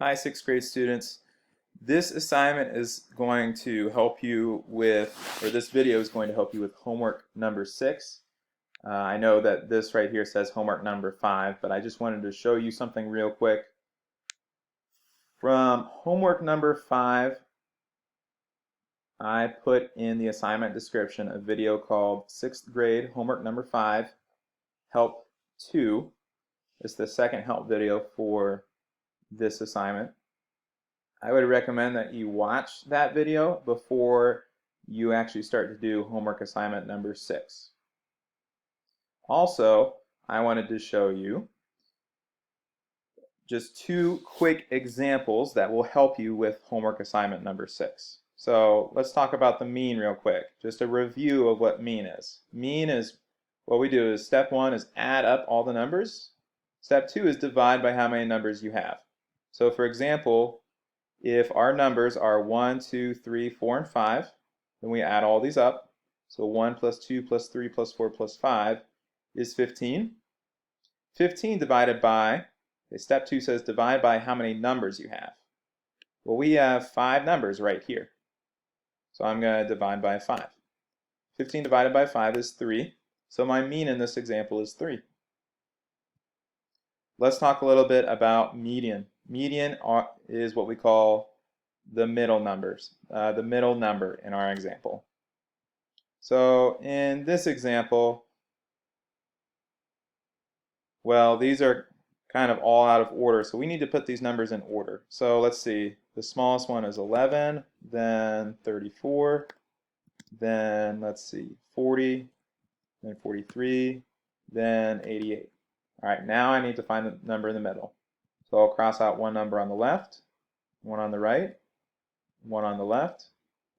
Hi, sixth grade students. This assignment is going to help you with, or this video is going to help you with homework number 6. I know that this right here says homework number 5, but I just wanted to show you something real quick. From homework number 5, I put in the assignment description a video called 6th grade homework number 5, help 2. It's the second help video for this assignment. I would recommend that you watch that video before you actually start to do homework assignment number 6. Also, I wanted to show you just 2 quick examples that will help you with homework assignment number 6. So let's talk about the mean real quick. Just a review of what mean is. Mean is, what we do is step 1 is add up all the numbers. Step 2 is divide by how many numbers you have. So for example, if our numbers are 1, 2, 3, 4, and 5, then we add all these up. So 1 plus 2 plus 3 plus 4 plus 5 is 15. 15 divided by, okay, step 2 says divide by how many numbers you have. Well, we have 5 numbers right here. So I'm going to divide by 5. 15 divided by 5 is 3. So my mean in this example is 3. Let's talk a little bit about median. Median is what we call the middle numbers, the middle number in our example. So in this example, well, these are kind of all out of order, so we need to put these numbers in order. So let's see, the smallest one is 11, then 34, then let's see, 40, then 43, then 88. All right, now I need to find the number in the middle. So I'll cross out one number on the left, one on the right, one on the left,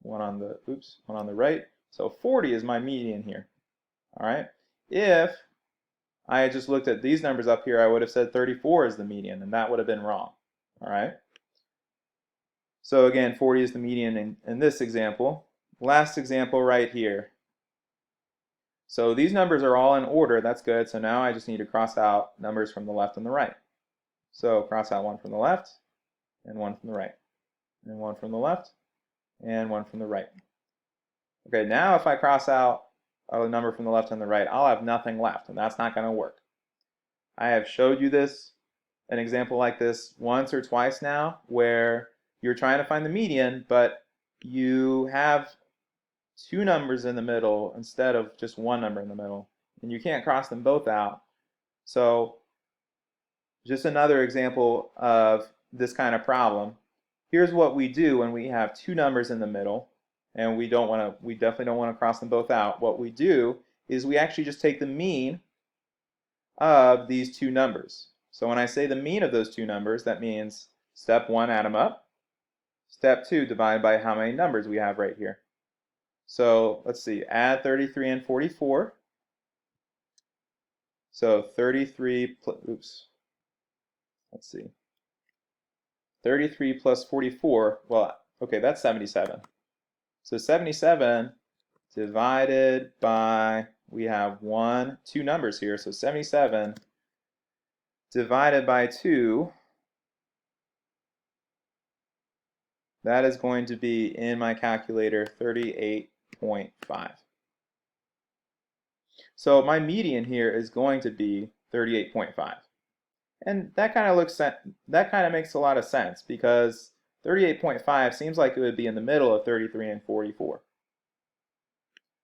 one on the right. So 40 is my median here. All right. If I had just looked at these numbers up here, I would have said 34 is the median, and that would have been wrong. All right. So again, 40 is the median in this example. Last example right here. So these numbers are all in order. That's good. So now I just need to cross out numbers from the left and the right. So cross out one from the left and one from the right, and one from the left and one from the right. Okay, now if I cross out a number from the left and the right, I'll have nothing left, and that's not going to work. I have showed you this, an example like this, once or twice now, where you're trying to find the median, but you have 2 numbers in the middle instead of just 1 number in the middle, and you can't cross them both out. So just another example of this kind of problem. Here's what we do when we have 2 numbers in the middle, and we definitely don't want to cross them both out. What we do is we actually just take the mean of these 2 numbers. So when I say the mean of those 2 numbers, that means step 1, add them up. Step 2, divide by how many numbers we have right here. So let's see, add 33 and 44. So 33 let's see. 33 plus 44, well, okay, that's 77. So 77 divided by, we have 2 numbers here, so 77 divided by 2, that is going to be, in my calculator, 38.5. So my median here is going to be 38.5. And that kind of makes a lot of sense, because 38.5 seems like it would be in the middle of 33 and 44.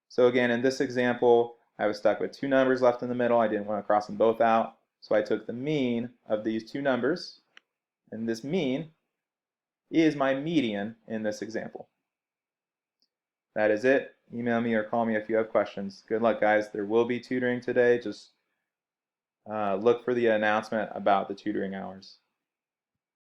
So again, in this example, I was stuck with 2 numbers left in the middle. I didn't want to cross them both out. So I took the mean of these 2 numbers, and this mean is my median in this example. That is it. Email me or call me if you have questions. Good luck, guys. There will be tutoring today. Just look for the announcement about the tutoring hours.